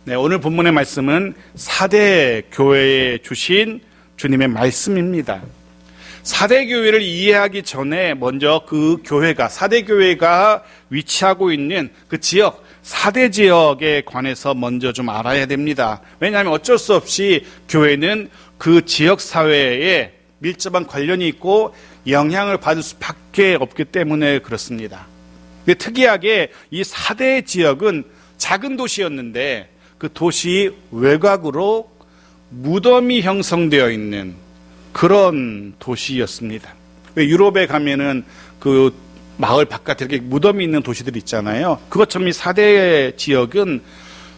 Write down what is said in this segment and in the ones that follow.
네, 오늘 본문의 말씀은 사대 교회에 주신 주님의 말씀입니다. 사대 교회를 이해하기 전에 먼저 그 교회가, 사대 교회가 위치하고 있는 그 지역, 사대 지역에 관해서 먼저 좀 알아야 됩니다. 왜냐하면 어쩔 수 없이 교회는 그 지역 사회에 밀접한 관련이 있고 영향을 받을 수밖에 없기 때문에 그렇습니다. 근데 특이하게 이 사대 지역은 작은 도시였는데 그 도시 외곽으로 무덤이 형성되어 있는 그런 도시였습니다. 왜 유럽에 가면은 그 마을 바깥에 이렇게 무덤이 있는 도시들 있잖아요. 그것처럼 이 사대 지역은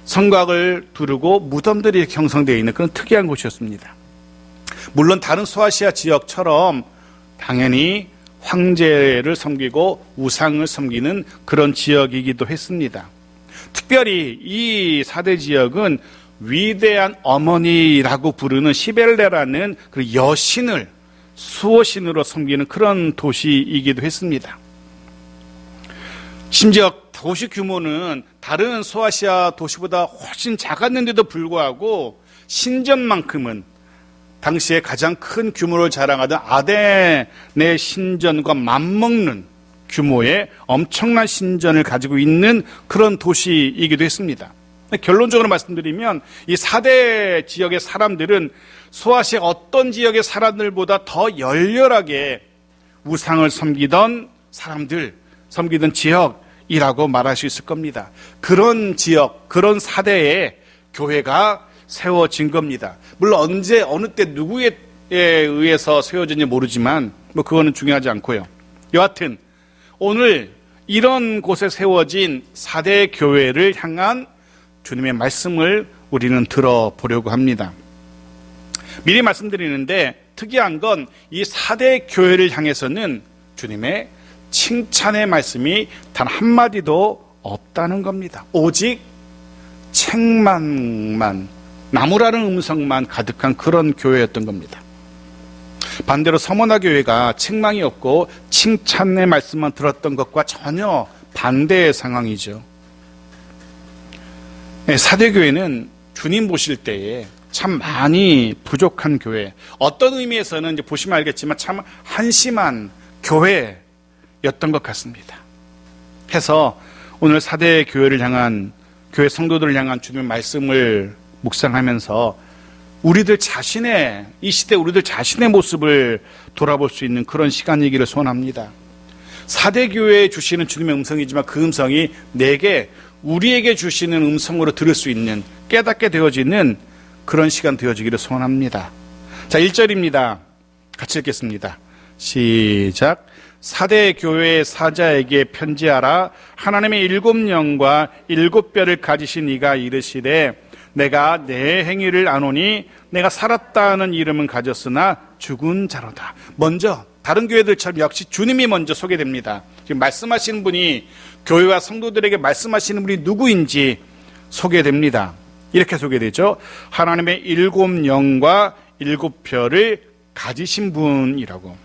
성곽을 두르고 무덤들이 이렇게 형성되어 있는 그런 특이한 곳이었습니다. 물론 다른 소아시아 지역처럼 당연히 황제를 섬기고 우상을 섬기는 그런 지역이기도 했습니다. 특별히 이 사대 지역은 위대한 어머니라고 부르는 시벨레라는 그 여신을 수호신으로 섬기는 그런 도시이기도 했습니다. 심지어 도시 규모는 다른 소아시아 도시보다 훨씬 작았는데도 불구하고 신전만큼은 당시에 가장 큰 규모를 자랑하던 아덴의 신전과 맞먹는 규모의 엄청난 신전을 가지고 있는 그런 도시이기도 했습니다. 결론적으로 말씀드리면 이 사대 지역의 사람들은 소아시아 어떤 지역의 사람들보다 더 열렬하게 우상을 섬기던 사람들, 섬기던 지역이라고 말할 수 있을 겁니다. 그런 지역, 그런 사대에 교회가 세워진 겁니다. 물론 언제, 어느 때 누구에 의해서 세워졌는지 모르지만 그거는 중요하지 않고요. 여하튼 오늘 이런 곳에 세워진 사대 교회를 향한 주님의 말씀을 우리는 들어보려고 합니다. 미리 말씀드리는데 특이한 건 이 사대 교회를 향해서는 주님의 칭찬의 말씀이 단 한마디도 없다는 겁니다. 오직 책망만, 나무라는 음성만 가득한 그런 교회였던 겁니다. 반대로 서머나 교회가 책망이 없고 칭찬의 말씀만 들었던 것과 전혀 반대의 상황이죠. 사대교회는 주님 보실 때에 참 많이 부족한 교회, 어떤 의미에서는 이제 보시면 알겠지만 참 한심한 교회였던 것 같습니다. 해서 오늘 사대교회를 향한, 교회 성도들을 향한 주님의 말씀을 묵상하면서 우리들 자신의, 이 시대 우리들 자신의 모습을 돌아볼 수 있는 그런 시간이기를 소원합니다. 사대교회에 주시는 주님의 음성이지만 그 음성이 내게, 우리에게 주시는 음성으로 들을 수 있는, 깨닫게 되어지는 그런 시간 되어지기를 소원합니다. 자, 1절입니다. 같이 읽겠습니다. 시작. 사대교회 사자에게 편지하라. 하나님의 7 영과 7 뼈를 가지신 이가 이르시되 내가 내 행위를 아노니 내가 살았다는 이름은 가졌으나 죽은 자로다. 먼저 다른 교회들처럼 역시 주님이 먼저 소개됩니다. 지금 말씀하시는 분이, 교회와 성도들에게 말씀하시는 분이 누구인지 소개됩니다. 이렇게 소개되죠. 하나님의 7 영과 7 뼈를 가지신 분이라고.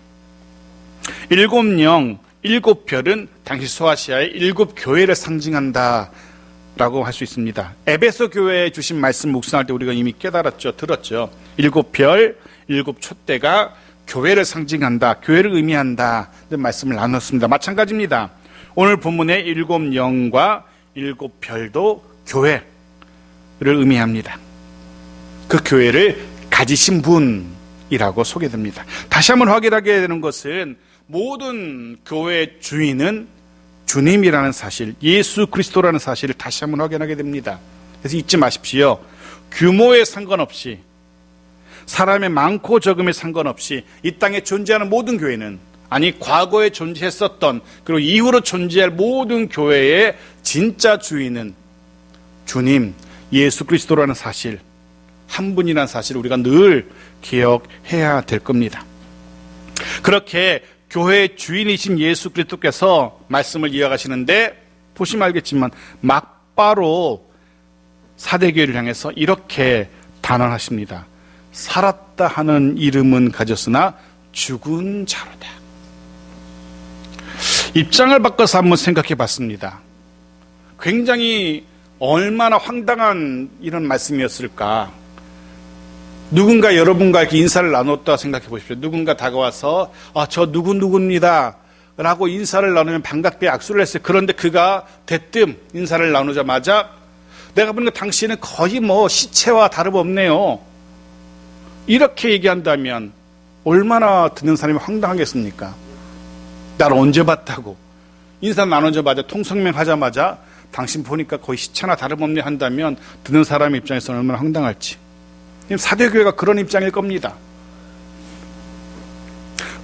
7 영, 7 뼈는 당시 소아시아의 7 교회를 상징한다 라고 할 수 있습니다. 에베소 교회에 주신 말씀 묵상할 때 우리가 이미 깨달았죠. 들었죠. 7 별, 7 촛대가 교회를 상징한다, 교회를 의미한다 말씀을 나눴습니다. 마찬가지입니다. 오늘 본문의 7 영과 7 별도 교회를 의미합니다. 그 교회를 가지신 분이라고 소개됩니다. 다시 한번 확인하게 되는 것은 모든 교회의 주인은 주님이라는 사실, 예수 그리스도라는 사실을 다시 한번 확인하게 됩니다. 그래서 잊지 마십시오. 규모에 상관없이, 사람의 많고 적음에 상관없이 이 땅에 존재하는 모든 교회는, 아니 과거에 존재했었던 그리고 이후로 존재할 모든 교회의 진짜 주인은 주님 예수 그리스도라는 사실, 한 분이라는 사실을 우리가 늘 기억해야 될 겁니다. 그렇게 교회의 주인이신 예수 그리스도께서 말씀을 이어가시는데 보시면 알겠지만 막바로 사대교회를 향해서 이렇게 단언하십니다. 살았다 하는 이름은 가졌으나 죽은 자로다. 입장을 바꿔서 한번 생각해 봤습니다. 굉장히 얼마나 황당한 이런 말씀이었을까. 누군가 여러분과 이렇게 인사를 나눴다 생각해 보십시오. 누군가 다가와서 저 누구입니다 라고 인사를 나누면 반갑게 악수를 했어요. 그런데 그가 대뜸 인사를 나누자마자 내가 보니까 당신은 거의 시체와 다름없네요, 이렇게 얘기한다면 얼마나 듣는 사람이 황당하겠습니까? 날 언제 봤다고. 인사 나누자마자 통성명 하자마자 당신 보니까 거의 시체나 다름없네 한다면 듣는 사람 입장에서는 얼마나 황당할지. 사대교회가 그런 입장일 겁니다.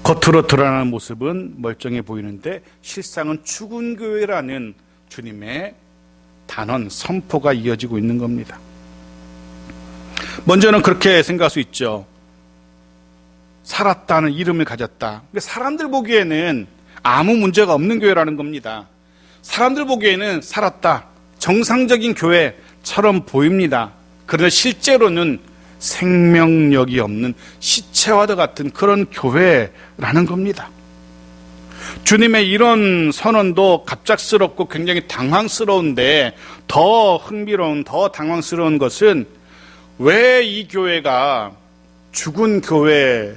겉으로 드러나는 모습은 멀쩡해 보이는데 실상은 죽은 교회라는 주님의 단언, 선포가 이어지고 있는 겁니다. 먼저는 그렇게 생각할 수 있죠. 살았다는 이름을 가졌다. 사람들 보기에는 아무 문제가 없는 교회라는 겁니다. 사람들 보기에는 살았다, 정상적인 교회처럼 보입니다. 그런데 실제로는 생명력이 없는 시체와도 같은 그런 교회라는 겁니다. 주님의 이런 선언도 갑작스럽고 굉장히 당황스러운데 더 흥미로운, 더 당황스러운 것은 왜 이 교회가 죽은 교회라고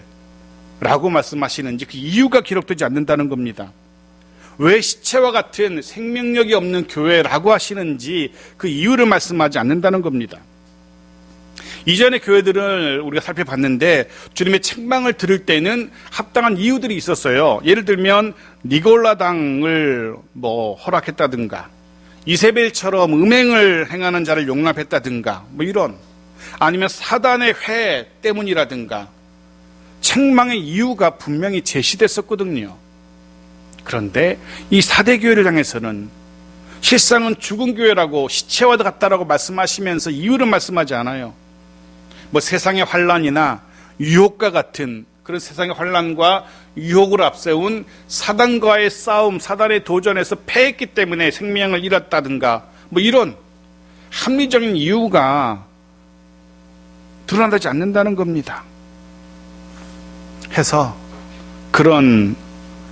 말씀하시는지 그 이유가 기록되지 않는다는 겁니다. 왜 시체와 같은 생명력이 없는 교회라고 하시는지 그 이유를 말씀하지 않는다는 겁니다. 이전의 교회들을 우리가 살펴봤는데 주님의 책망을 들을 때는 합당한 이유들이 있었어요. 예를 들면 니골라당을 허락했다든가, 이세벨처럼 음행을 행하는 자를 용납했다든가, 이런, 아니면 사단의 회 때문이라든가 책망의 이유가 분명히 제시됐었거든요. 그런데 이 사대교회를 향해서는 실상은 죽은 교회라고, 시체와도 같다라고 말씀하시면서 이유를 말씀하지 않아요. 세상의 환란이나 유혹과 같은 그런 세상의 환란과 유혹을 앞세운 사단과의 싸움, 사단의 도전에서 패했기 때문에 생명을 잃었다든가 이런 합리적인 이유가 드러나지 않는다는 겁니다. 해서 그런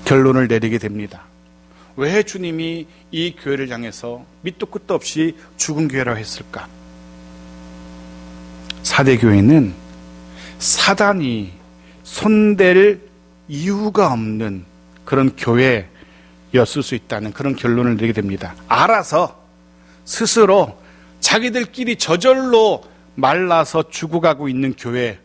결론을 내리게 됩니다. 왜 주님이 이 교회를 향해서 밑도 끝도 없이 죽은 교회라고 했을까? 사대교회는 사단이 손댈 이유가 없는 그런 교회였을 수 있다는 그런 결론을 내리게 됩니다. 알아서 스스로 자기들끼리 저절로 말라서 죽어가고 있는 교회,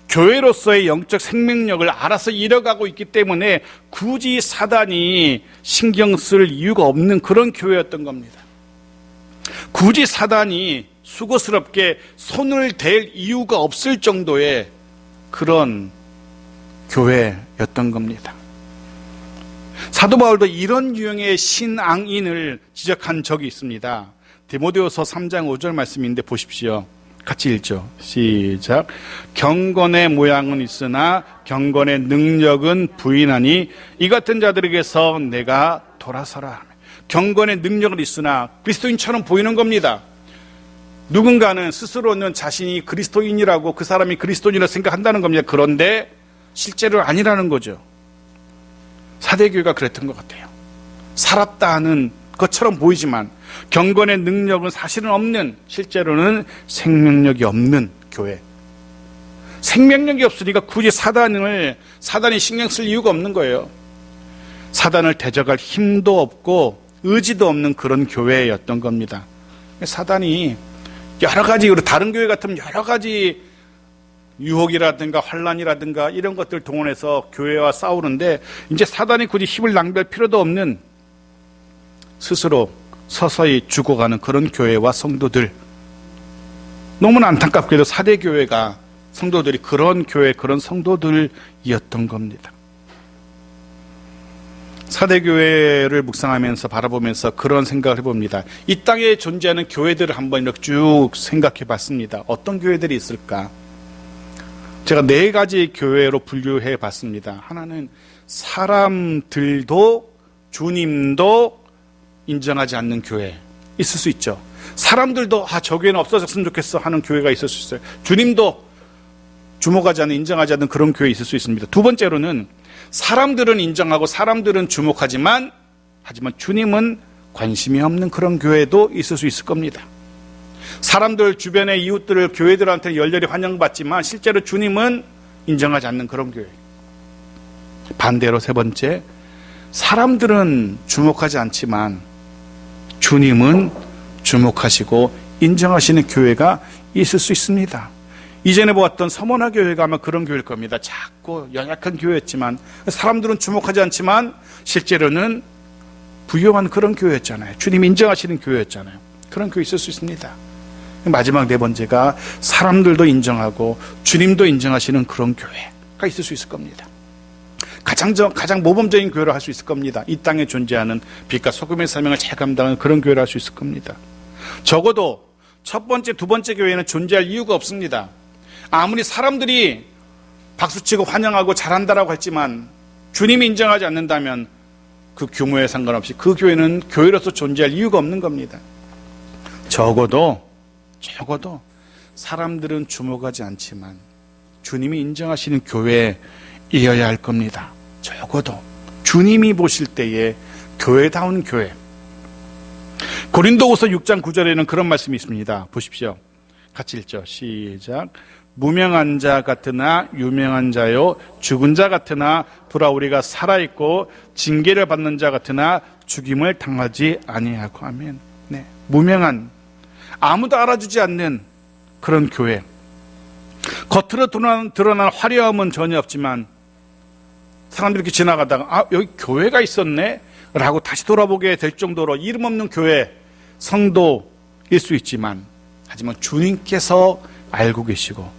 교회로서의 영적 생명력을 알아서 잃어가고 있기 때문에 굳이 사단이 신경 쓸 이유가 없는 그런 교회였던 겁니다. 굳이 사단이 수고스럽게 손을 댈 이유가 없을 정도의 그런 교회였던 겁니다. 사도 바울도 이런 유형의 신앙인을 지적한 적이 있습니다. 디모데후서 3장 5절 말씀인데 보십시오. 같이 읽죠. 시작. 경건의 모양은 있으나 경건의 능력은 부인하니 이 같은 자들에게서 내가 돌아서라. 경건의 능력은 있으나 그리스도인처럼 보이는 겁니다. 누군가는 스스로는 자신이 그리스도인이라고, 그 사람이 그리스도인이라고 생각한다는 겁니다. 그런데 실제로 아니라는 거죠. 사대교회가 그랬던 것 같아요. 살았다 하는 것처럼 보이지만 경건의 능력은 사실은 없는, 실제로는 생명력이 없는 교회. 생명력이 없으니까 굳이 사단이 신경 쓸 이유가 없는 거예요. 사단을 대적할 힘도 없고 의지도 없는 그런 교회였던 겁니다. 사단이 여러 가지, 우리 다른 교회 같으면 여러 가지 유혹이라든가 환란이라든가 이런 것들 동원해서 교회와 싸우는데, 이제 사단이 굳이 힘을 낭비할 필요도 없는, 스스로 서서히 죽어가는 그런 교회와 성도들. 너무나 안타깝게도 사대교회가, 성도들이 그런 교회, 그런 성도들이었던 겁니다. 사대교회를 묵상하면서 바라보면서 그런 생각을 해봅니다. 이 땅에 존재하는 교회들을 한번 이렇게 쭉 생각해 봤습니다. 어떤 교회들이 있을까? 제가 4가지 교회로 분류해 봤습니다. 하나는 사람들도 주님도 인정하지 않는 교회, 있을 수 있죠. 사람들도 저 교회는 없어졌으면 좋겠어 하는 교회가 있을 수 있어요. 주님도 주목하지 않는, 인정하지 않는 그런 교회 있을 수 있습니다. 두 번째로는 사람들은 인정하고 사람들은 주목하지만 주님은 관심이 없는 그런 교회도 있을 수 있을 겁니다. 사람들 주변의 이웃들을 교회들한테 열렬히 환영받지만 실제로 주님은 인정하지 않는 그런 교회. 반대로 세 번째, 사람들은 주목하지 않지만 주님은 주목하시고 인정하시는 교회가 있을 수 있습니다. 이전에 보았던 서머나 교회가 아마 그런 교회일 겁니다. 작고 연약한 교회였지만 사람들은 주목하지 않지만 실제로는 부유한 그런 교회였잖아요. 주님 인정하시는 교회였잖아요. 그런 교회 있을 수 있습니다. 마지막 네 번째가 사람들도 인정하고 주님도 인정하시는 그런 교회가 있을 수 있을 겁니다. 가장 모범적인 교회를 할 수 있을 겁니다. 이 땅에 존재하는 빛과 소금의 사명을 잘 감당하는 그런 교회를 할 수 있을 겁니다. 적어도 첫 번째, 두 번째 교회는 존재할 이유가 없습니다. 아무리 사람들이 박수치고 환영하고 잘한다라고 했지만 주님이 인정하지 않는다면 그 규모에 상관없이 그 교회는 교회로서 존재할 이유가 없는 겁니다. 적어도 사람들은 주목하지 않지만 주님이 인정하시는 교회이어야 할 겁니다. 적어도 주님이 보실 때에 교회다운 교회. 고린도후서 6장 9절에는 그런 말씀이 있습니다. 보십시오. 같이 읽죠. 시작. 무명한 자 같으나 유명한 자요, 죽은 자 같으나 보라 우리가 살아있고 징계를 받는 자 같으나 죽임을 당하지 아니하고. 아멘. 네, 무명한, 아무도 알아주지 않는 그런 교회. 겉으로 드러난 화려함은 전혀 없지만 사람들이 이렇게 지나가다가 여기 교회가 있었네 라고 다시 돌아보게 될 정도로 이름 없는 교회 성도일 수 있지만, 하지만 주님께서 알고 계시고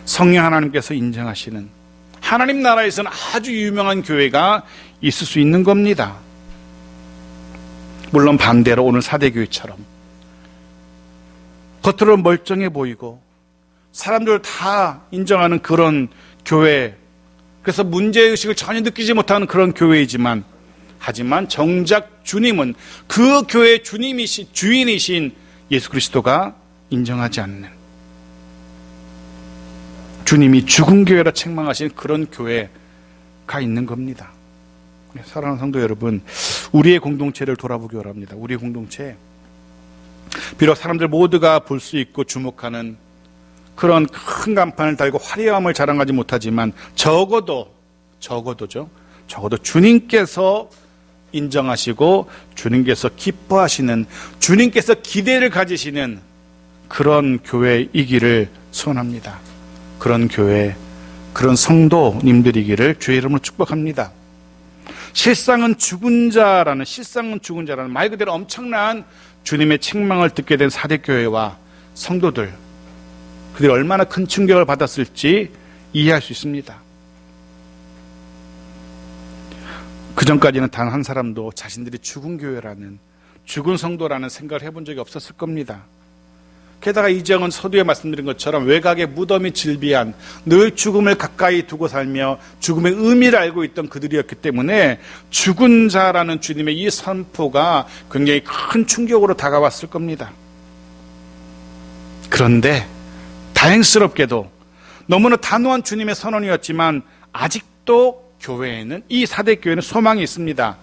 성령 하나님께서 인정하시는 하나님 나라에서는 아주 유명한 교회가 있을 수 있는 겁니다. 물론 반대로 오늘 사대교회처럼 겉으로 멀쩡해 보이고 사람들 다 인정하는 그런 교회, 그래서 문제의식을 전혀 느끼지 못하는 그런 교회이지만, 하지만 정작 주님은 그 교회의 주인이신 예수 그리스도가 인정하지 않는, 주님이 죽은 교회라 책망하신 그런 교회가 있는 겁니다. 사랑하는 성도 여러분, 우리의 공동체를 돌아보기 원합니다. 우리의 공동체, 비록 사람들 모두가 볼 수 있고 주목하는 그런 큰 간판을 달고 화려함을 자랑하지 못하지만 적어도 주님께서 인정하시고 주님께서 기뻐하시는, 주님께서 기대를 가지시는 그런 교회이기를 소원합니다. 그런 교회, 그런 성도님들이기를 주의 이름으로 축복합니다. 실상은 죽은 자라는 말 그대로 엄청난 주님의 책망을 듣게 된 사대교회와 성도들, 그들이 얼마나 큰 충격을 받았을지 이해할 수 있습니다. 그 전까지는 단 한 사람도 자신들이 죽은 교회라는, 죽은 성도라는 생각을 해본 적이 없었을 겁니다. 게다가 이정은 서두에 말씀드린 것처럼 외곽의 무덤이 질비한, 늘 죽음을 가까이 두고 살며 죽음의 의미를 알고 있던 그들이었기 때문에 죽은 자라는 주님의 이 선포가 굉장히 큰 충격으로 다가왔을 겁니다. 그런데 다행스럽게도 너무나 단호한 주님의 선언이었지만 아직도 교회에는, 이 사대교회는 소망이 있습니다.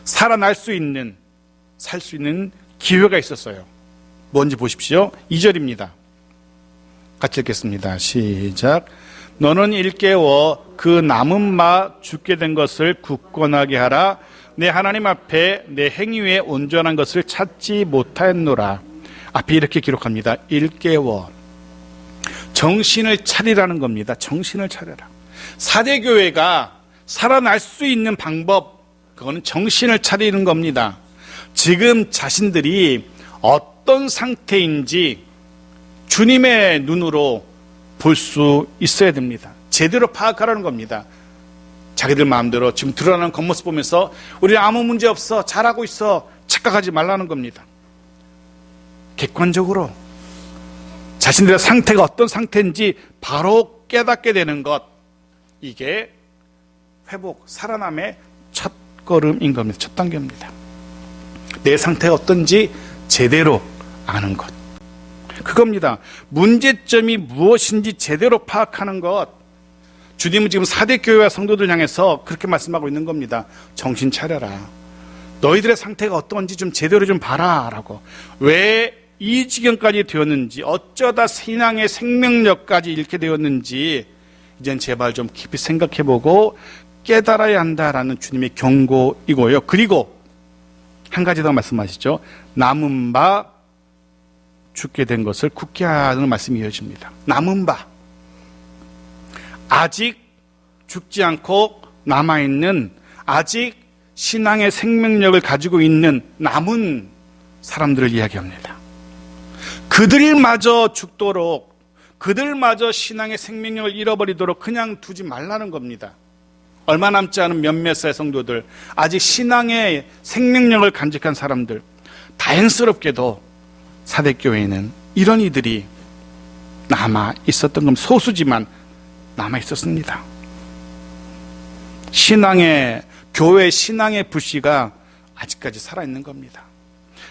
살아날 수 있는, 살 수 있는 기회가 있었어요. 뭔지 보십시오. 2절입니다. 같이 읽겠습니다. 시작. 너는 일깨워 그 남은 마 죽게 된 것을 굳건하게 하라. 내 하나님 앞에 내 행위 외에 온전한 것을 찾지 못하였노라. 앞에 이렇게 기록합니다. 일깨워. 정신을 차리라는 겁니다. 정신을 차려라. 사대교회가 살아날 수 있는 방법, 그거는 정신을 차리는 겁니다. 지금 자신들이 어떤 상태인지 주님의 눈으로 볼 수 있어야 됩니다. 제대로 파악하라는 겁니다. 자기들 마음대로 지금 드러나는 겉모습 보면서 우리 아무 문제 없어, 잘하고 있어 착각하지 말라는 겁니다. 객관적으로 자신들의 상태가 어떤 상태인지 바로 깨닫게 되는 것, 이게 회복, 살아남의 첫 걸음인 겁니다. 첫 단계입니다. 내 상태가 어떤지 제대로 아는 것, 그겁니다. 문제점이 무엇인지 제대로 파악하는 것. 주님은 지금 사대교회와 성도들 향해서 그렇게 말씀하고 있는 겁니다. 정신 차려라. 너희들의 상태가 어떤지 좀 제대로 좀 봐라 라고. 왜 이 지경까지 되었는지, 어쩌다 신앙의 생명력까지 잃게 되었는지 이젠 제발 좀 깊이 생각해보고 깨달아야 한다라는 주님의 경고이고요. 그리고 한 가지 더 말씀하시죠. 남은 바 죽게 된 것을 굳게 하는 말씀이 이어집니다. 남은 바, 아직 죽지 않고 남아있는, 아직 신앙의 생명력을 가지고 있는 남은 사람들을 이야기합니다. 그들마저 죽도록, 그들마저 신앙의 생명력을 잃어버리도록 그냥 두지 말라는 겁니다. 얼마 남지 않은 몇몇의 성도들, 아직 신앙의 생명력을 간직한 사람들, 다행스럽게도 사대교회에는 이런 이들이 남아 있었던 건 소수지만 남아 있었습니다. 교회 신앙의 불씨가 아직까지 살아있는 겁니다.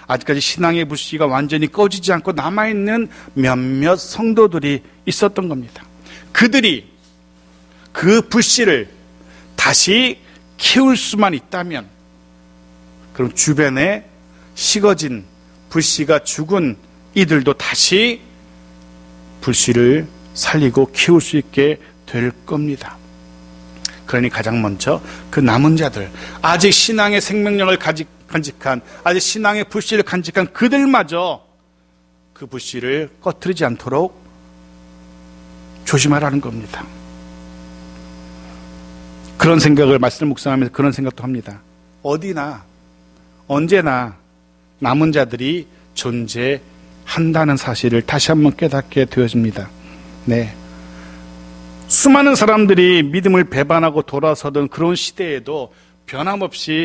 아직까지 신앙의 불씨가 완전히 꺼지지 않고 남아있는 몇몇 성도들이 있었던 겁니다. 그들이 그 불씨를 다시 키울 수만 있다면, 그럼 주변에 식어진 불씨가 죽은 이들도 다시 불씨를 살리고 키울 수 있게 될 겁니다. 그러니 가장 먼저 그 남은 자들, 아직 신앙의 생명력을 간직한, 아직 신앙의 불씨를 간직한 그들마저 그 불씨를 꺼뜨리지 않도록 조심하라는 겁니다. 그런 생각을, 말씀을 묵상하면서 그런 생각도 합니다. 어디나 언제나 남은 자들이 존재한다는 사실을 다시 한번 깨닫게 되어집니다. 네. 수많은 사람들이 믿음을 배반하고 돌아서던 그런 시대에도 변함없이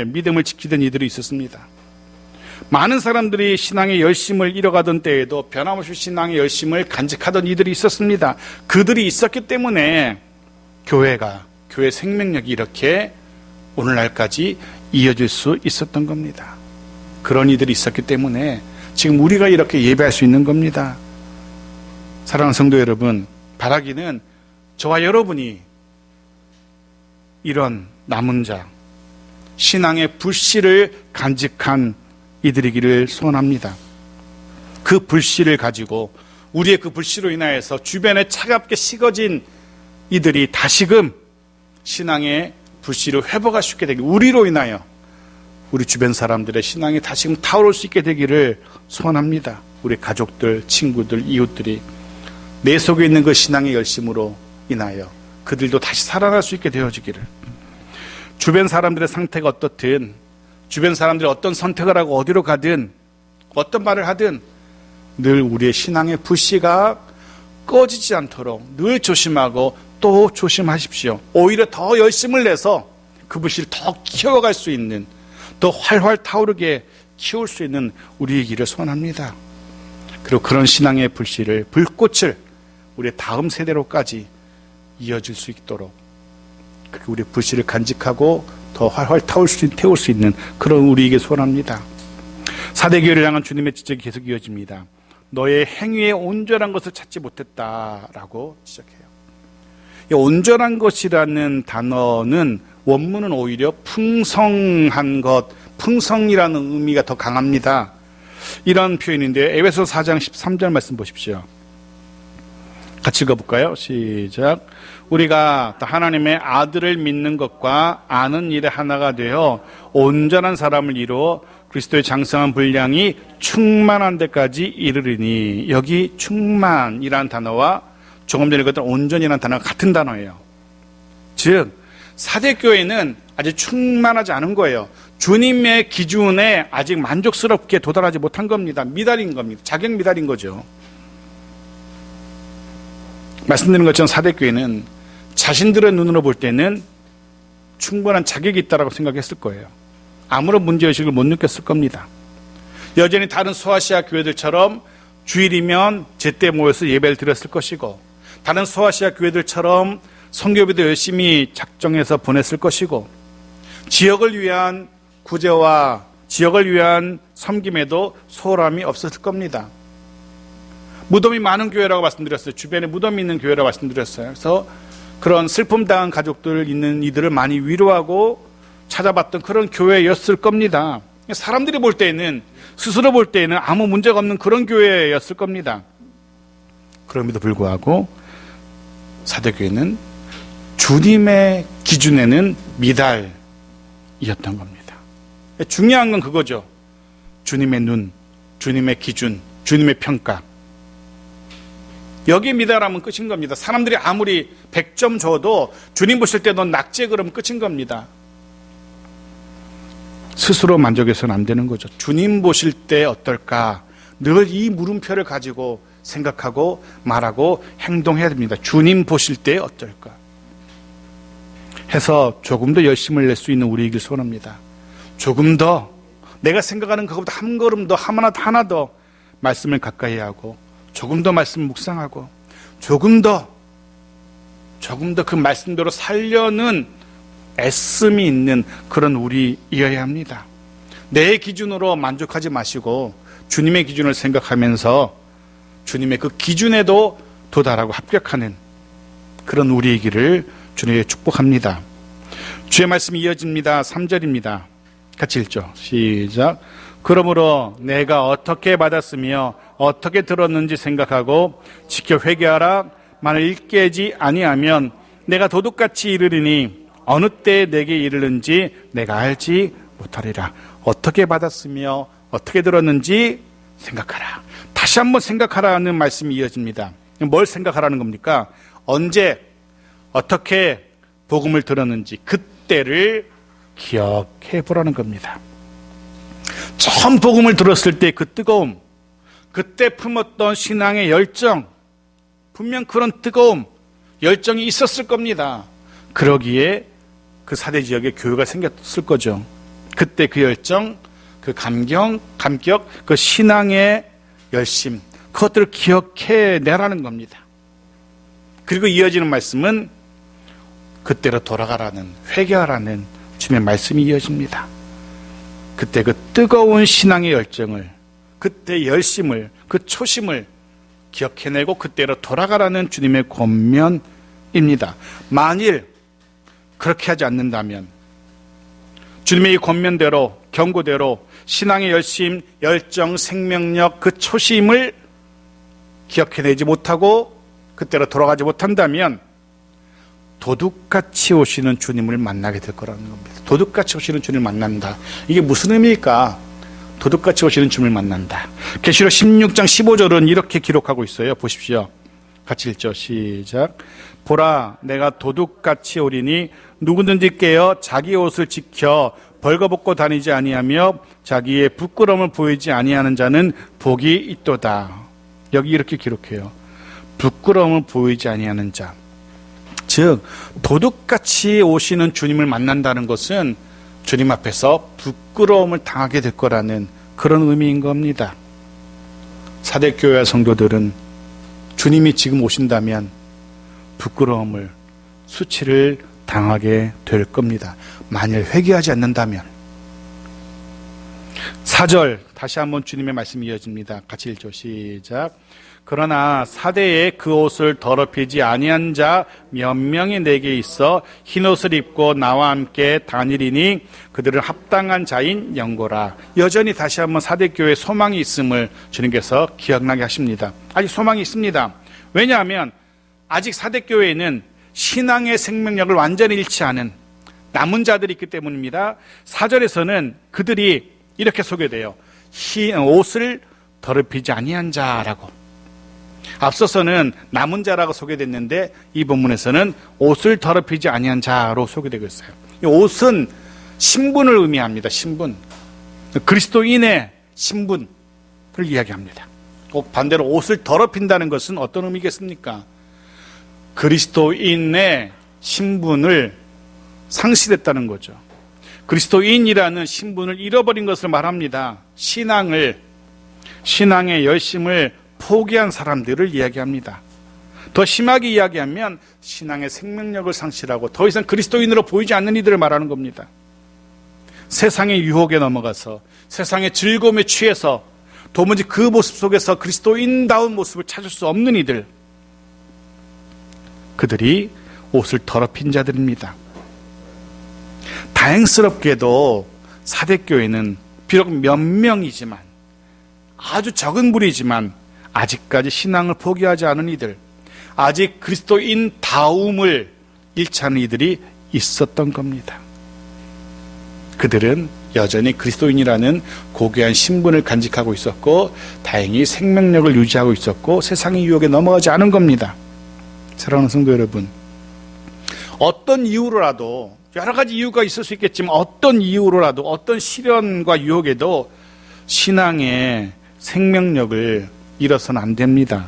믿음을 지키던 이들이 있었습니다. 많은 사람들이 신앙의 열심을 잃어가던 때에도 변함없이 신앙의 열심을 간직하던 이들이 있었습니다. 그들이 있었기 때문에 교회 생명력이 이렇게 오늘날까지 이어질 수 있었던 겁니다. 그런 이들이 있었기 때문에 지금 우리가 이렇게 예배할 수 있는 겁니다. 사랑하는 성도 여러분, 바라기는 저와 여러분이 이런 남은 자, 신앙의 불씨를 간직한 이들이기를 소원합니다. 그 불씨를 가지고, 우리의 그 불씨로 인하여서 주변에 차갑게 식어진 이들이 다시금 신앙의 불씨를 회복할 수 있게 되기, 우리로 인하여 우리 주변 사람들의 신앙이 다시금 타오를 수 있게 되기를 소원합니다. 우리 가족들, 친구들, 이웃들이 내 속에 있는 그 신앙의 열심으로 인하여 그들도 다시 살아날 수 있게 되어지기를. 주변 사람들의 상태가 어떻든, 주변 사람들이 어떤 선택을 하고 어디로 가든, 어떤 말을 하든 늘 우리의 신앙의 불씨가 꺼지지 않도록 늘 조심하고 또 조심하십시오. 오히려 더 열심을 내서 그 불씨를 더 키워갈 수 있는, 더 활활 타오르게 키울 수 있는 우리의 길을 소원합니다. 그리고 그런 신앙의 불씨를, 불꽃을 우리의 다음 세대로까지 이어질 수 있도록, 그리고 우리의 불씨를 간직하고 더 활활 태울 수 있는 그런 우리에게 소원합니다. 사대교회를 향한 주님의 지적이 계속 이어집니다. 너의 행위에 온전한 것을 찾지 못했다라고 지적해요. 이 온전한 것이라는 단어는 원문은 오히려 풍성한 것, 풍성이라는 의미가 더 강합니다. 이런 표현인데 에베소 4장 13절 말씀 보십시오. 같이 읽어볼까요? 시작. 우리가 하나님의 아들을 믿는 것과 아는 일에 하나가 되어 온전한 사람을 이루어 그리스도의 장성한 분량이 충만한 데까지 이르리니, 여기 충만이라는 단어와 조금 전에 읽었던 온전이라는 단어가 같은 단어예요. 즉 사대교회는 아직 충만하지 않은 거예요. 주님의 기준에 아직 만족스럽게 도달하지 못한 겁니다. 미달인 겁니다. 자격 미달인 거죠. 말씀드린 것처럼 사대교회는 자신들의 눈으로 볼 때는 충분한 자격이 있다고 생각했을 거예요. 아무런 문제의식을 못 느꼈을 겁니다. 여전히 다른 소아시아 교회들처럼 주일이면 제때 모여서 예배를 드렸을 것이고, 다른 소아시아 교회들처럼 선교비도 열심히 작정해서 보냈을 것이고, 지역을 위한 구제와 지역을 위한 섬김에도 소홀함이 없었을 겁니다. 무덤이 많은 교회라고 말씀드렸어요. 주변에 무덤이 있는 교회라고 말씀드렸어요. 그래서 그런 슬픔 당한 가족들 있는 이들을 많이 위로하고 찾아봤던 그런 교회였을 겁니다. 사람들이 볼 때에는, 스스로 볼 때에는 아무 문제가 없는 그런 교회였을 겁니다. 그럼에도 불구하고 사대교회는 주님의 기준에는 미달이었던 겁니다. 중요한 건 그거죠. 주님의 눈, 주님의 기준, 주님의 평가. 여기에 미달하면 끝인 겁니다. 사람들이 아무리 100점 줘도 주님 보실 때 넌 낙제 그러면 끝인 겁니다. 스스로 만족해서는 안 되는 거죠. 주님 보실 때 어떨까? 늘 이 물음표를 가지고 생각하고 말하고 행동해야 됩니다. 주님 보실 때 어떨까? 해서 조금 더 열심을 낼 수 있는 우리이길 소원합니다. 조금 더 내가 생각하는 그것보다 한 걸음 더 하나 더 말씀을 가까이 하고 조금 더 말씀을 묵상하고 조금 더 그 말씀대로 살려는 애씀이 있는 그런 우리이어야 합니다. 내 기준으로 만족하지 마시고 주님의 기준을 생각하면서 주님의 그 기준에도 도달하고 합격하는 그런 우리이기를 주님의 축복합니다. 주의 말씀이 이어집니다. 3절입니다. 같이 읽죠. 시작. 그러므로 내가 어떻게 받았으며 어떻게 들었는지 생각하고 지켜 회개하라. 만일 깨지 아니하면 내가 도둑같이 이르리니 어느 때에 내게 이르는지 내가 알지 못하리라. 어떻게 받았으며 어떻게 들었는지 생각하라. 다시 한번 생각하라는 말씀이 이어집니다. 뭘 생각하라는 겁니까? 언제 어떻게 복음을 들었는지 그때를 기억해 보라는 겁니다. 처음 복음을 들었을 때 그 뜨거움, 그때 품었던 신앙의 열정, 분명 그런 뜨거움, 열정이 있었을 겁니다. 그러기에 그 사대 지역에 교회가 생겼을 거죠. 그때 그 열정, 그 감격, 그 신앙의 열심, 그것들을 기억해 내라는 겁니다. 그리고 이어지는 말씀은 그때로 돌아가라는, 회개하라는 주님의 말씀이 이어집니다. 그때 그 뜨거운 신앙의 열정을, 그때 열심을, 그 초심을 기억해내고 그때로 돌아가라는 주님의 권면입니다. 만일 그렇게 하지 않는다면 주님의 이 권면대로, 경고대로 신앙의 열심, 열정, 생명력, 그 초심을 기억해내지 못하고 그때로 돌아가지 못한다면 도둑같이 오시는 주님을 만나게 될 거라는 겁니다. 도둑같이 오시는 주님을 만난다. 이게 무슨 의미일까? 도둑같이 오시는 주님을 만난다. 계시록 16장 15절은 이렇게 기록하고 있어요. 보십시오. 같이 읽죠. 시작. 보라, 내가 도둑같이 오리니 누구든지 깨어 자기 옷을 지켜 벌거벗고 다니지 아니하며 자기의 부끄러움을 보이지 아니하는 자는 복이 있도다. 여기 이렇게 기록해요. 부끄러움을 보이지 아니하는 자. 즉 도둑같이 오시는 주님을 만난다는 것은 주님 앞에서 부끄러움을 당하게 될 거라는 그런 의미인 겁니다. 사대교회 성도들은 주님이 지금 오신다면 부끄러움을, 수치를 당하게 될 겁니다. 만일 회개하지 않는다면. 4절 다시 한번 주님의 말씀이 이어집니다. 같이 읽죠. 시작. 그러나 사대에 그 옷을 더럽히지 아니한 자 몇 명이 내게 있어 흰옷을 입고 나와 함께 다니리니 그들은 합당한 자인 영고라. 여전히 다시 한번 사대교회에 소망이 있음을 주님께서 기억나게 하십니다. 아직 소망이 있습니다. 왜냐하면 아직 사대교회에는 신앙의 생명력을 완전히 잃지 않은 남은 자들이 있기 때문입니다. 4절에서는 그들이 이렇게 소개돼요. 옷을 더럽히지 아니한 자라고. 앞서서는 남은 자라고 소개됐는데 이 본문에서는 옷을 더럽히지 아니한 자로 소개되고 있어요. 이 옷은 신분을 의미합니다. 신분. 그리스도인의 신분을 이야기합니다. 꼭 반대로 옷을 더럽힌다는 것은 어떤 의미겠습니까? 그리스도인의 신분을 상실했다는 거죠. 그리스도인이라는 신분을 잃어버린 것을 말합니다. 신앙의 열심을 포기한 사람들을 이야기합니다. 더 심하게 이야기하면 신앙의 생명력을 상실하고 더 이상 그리스도인으로 보이지 않는 이들을 말하는 겁니다. 세상의 유혹에 넘어가서 세상의 즐거움에 취해서 도무지 그 모습 속에서 그리스도인다운 모습을 찾을 수 없는 이들, 그들이 옷을 더럽힌 자들입니다. 다행스럽게도 사대교회는 비록 몇 명이지만, 아주 적은 무리지만 아직까지 신앙을 포기하지 않은 이들, 아직 그리스도인 다움을 잃지 않은 이들이 있었던 겁니다. 그들은 여전히 그리스도인이라는 고귀한 신분을 간직하고 있었고, 다행히 생명력을 유지하고 있었고, 세상의 유혹에 넘어가지 않은 겁니다. 사랑하는 성도 여러분, 어떤 이유로라도, 여러 가지 이유가 있을 수 있겠지만 어떤 이유로라도, 어떤 시련과 유혹에도 신앙의 생명력을 잃어서는 안 됩니다.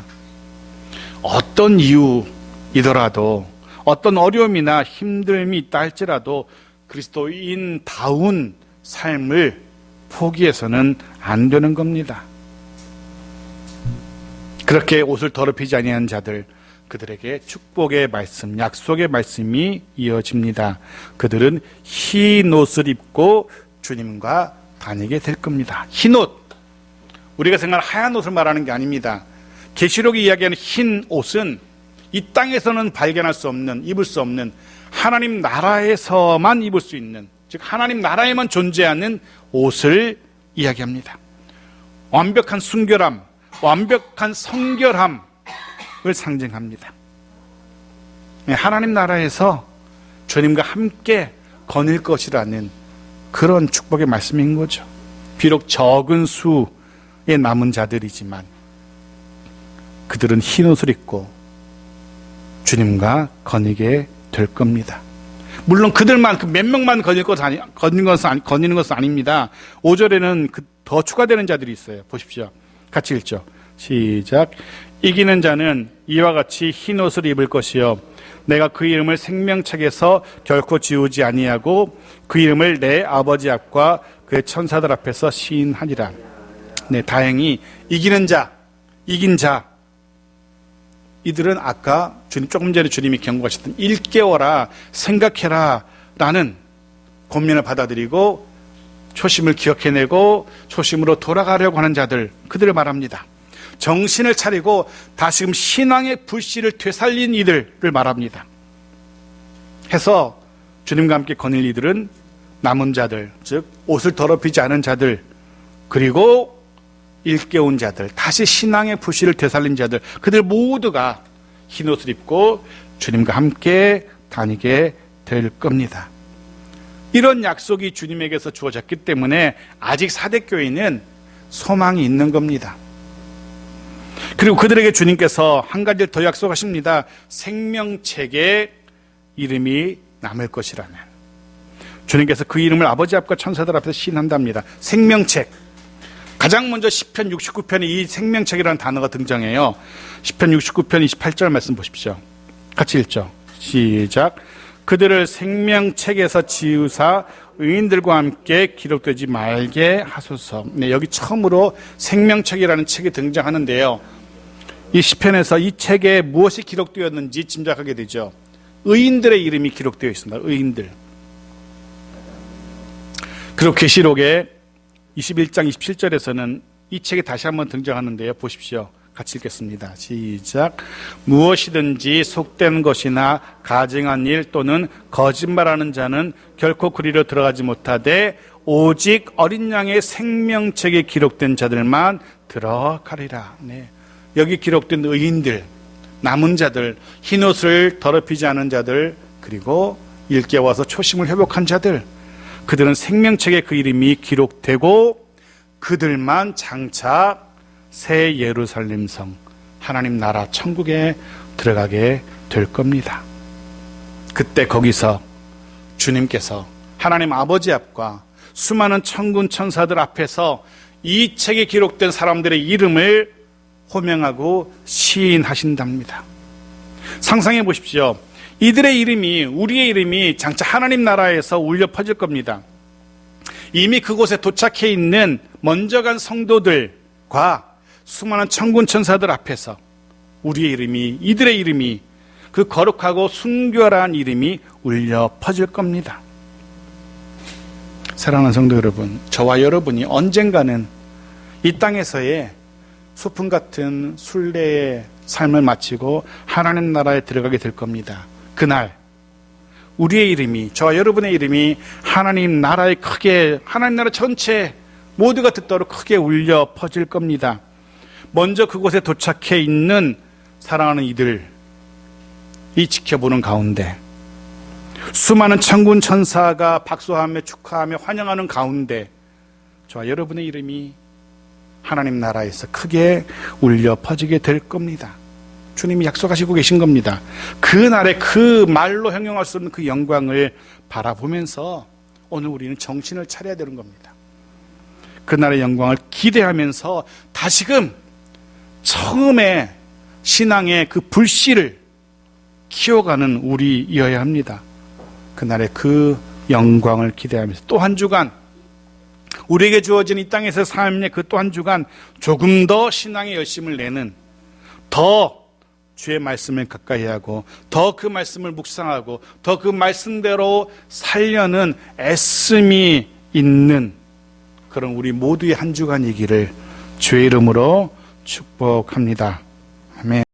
어떤 이유이더라도, 어떤 어려움이나 힘듦이 있다 할지라도 그리스도인다운 삶을 포기해서는 안 되는 겁니다. 그렇게 옷을 더럽히지 아니한 자들, 그들에게 축복의 말씀, 약속의 말씀이 이어집니다. 그들은 흰 옷을 입고 주님과 다니게 될 겁니다. 흰 옷, 우리가 생각하는 하얀 옷을 말하는 게 아닙니다. 계시록이 이야기하는 흰 옷은 이 땅에서는 발견할 수 없는, 입을 수 없는, 하나님 나라에서만 입을 수 있는, 즉 하나님 나라에만 존재하는 옷을 이야기합니다. 완벽한 순결함, 완벽한 성결함을 상징합니다. 하나님 나라에서 주님과 함께 거닐 것이라는 그런 축복의 말씀인 거죠. 비록 적은 수의 남은 자들이지만 그들은 흰 옷을 입고 주님과 거니게 될 겁니다. 물론 그들만, 몇 명만 거니는 것은 아닙니다. 5절에는 더 추가되는 자들이 있어요. 보십시오. 같이 읽죠. 시작. 이기는 자는 이와 같이 흰 옷을 입을 것이요, 내가 그 이름을 생명책에서 결코 지우지 아니하고 그 이름을 내 아버지 앞과 그의 천사들 앞에서 시인하리라. 네, 다행히 이기는 자, 이긴 자, 이들은 아까 조금 전에 주님이 경고하셨던 일깨워라, 생각해라 라는 권면을 받아들이고 초심을 기억해내고 초심으로 돌아가려고 하는 자들, 그들을 말합니다. 정신을 차리고 다시금 신앙의 불씨를 되살린 이들을 말합니다. 해서 주님과 함께 거닐 이들은 남은 자들, 즉 옷을 더럽히지 않은 자들, 그리고 일깨운 자들, 다시 신앙의 불씨를 되살린 자들, 그들 모두가 흰 옷을 입고 주님과 함께 다니게 될 겁니다. 이런 약속이 주님에게서 주어졌기 때문에 아직 사대교회는 소망이 있는 겁니다. 그리고 그들에게 주님께서 한 가지를 더 약속하십니다. 생명책에 이름이 남을 것이라는. 주님께서 그 이름을 아버지 앞과 천사들 앞에서 시인한답니다. 생명책. 가장 먼저 시편 69편에 이 생명책이라는 단어가 등장해요. 시편 69편 28절 말씀 보십시오. 같이 읽죠. 시작. 그들을 생명책에서 지우사 의인들과 함께 기록되지 말게 하소서. 네, 여기 처음으로 생명책이라는 책이 등장하는데요. 이 시편에서 이 책에 무엇이 기록되었는지 짐작하게 되죠. 의인들의 이름이 기록되어 있습니다. 의인들. 그리고 계시록에 21장 27절에서는 이 책이 다시 한번 등장하는데요. 보십시오. 같이 읽겠습니다. 시작. 무엇이든지 속된 것이나 가증한 일 또는 거짓말하는 자는 결코 그리로 들어가지 못하되 오직 어린 양의 생명책에 기록된 자들만 들어가리라. 네. 여기 기록된 의인들, 남은 자들, 흰옷을 더럽히지 않은 자들, 그리고 일깨워서 초심을 회복한 자들, 그들은 생명책에 그 이름이 기록되고 그들만 장차 새 예루살렘 성, 하나님 나라 천국에 들어가게 될 겁니다. 그때 거기서 주님께서 하나님 아버지 앞과 수많은 천군 천사들 앞에서 이 책에 기록된 사람들의 이름을 호명하고 시인하신답니다. 상상해 보십시오. 이들의 이름이, 우리의 이름이 장차 하나님 나라에서 울려 퍼질 겁니다. 이미 그곳에 도착해 있는 먼저 간 성도들과 수많은 천군 천사들 앞에서 우리의 이름이, 이들의 이름이, 그 거룩하고 순결한 이름이 울려 퍼질 겁니다. 사랑하는 성도 여러분, 저와 여러분이 언젠가는 이 땅에서의 소풍 같은 순례의 삶을 마치고 하나님 나라에 들어가게 될 겁니다. 그날 우리의 이름이, 저와 여러분의 이름이 하나님 나라에 크게, 하나님 나라 전체 모두가 듣도록 크게 울려 퍼질 겁니다. 먼저 그곳에 도착해 있는 사랑하는 이들이 지켜보는 가운데, 수많은 천군 천사가 박수하며 축하하며 환영하는 가운데 저와 여러분의 이름이 하나님 나라에서 크게 울려 퍼지게 될 겁니다. 주님이 약속하시고 계신 겁니다. 그날의 그 말로 형용할 수 없는 그 영광을 바라보면서 오늘 우리는 정신을 차려야 되는 겁니다. 그날의 영광을 기대하면서 다시금 처음에 신앙의 그 불씨를 키워가는 우리여야 합니다. 그날의 그 영광을 기대하면서 또 한 주간, 우리에게 주어진 이 땅에서 삶의 그 또 한 주간 조금 더 신앙의 열심을 내는, 더 주의 말씀을 가까이 하고 더 그 말씀을 묵상하고 더 그 말씀대로 살려는 애씀이 있는 그런 우리 모두의 한 주간이기를 주의 이름으로 축복합니다. 아멘.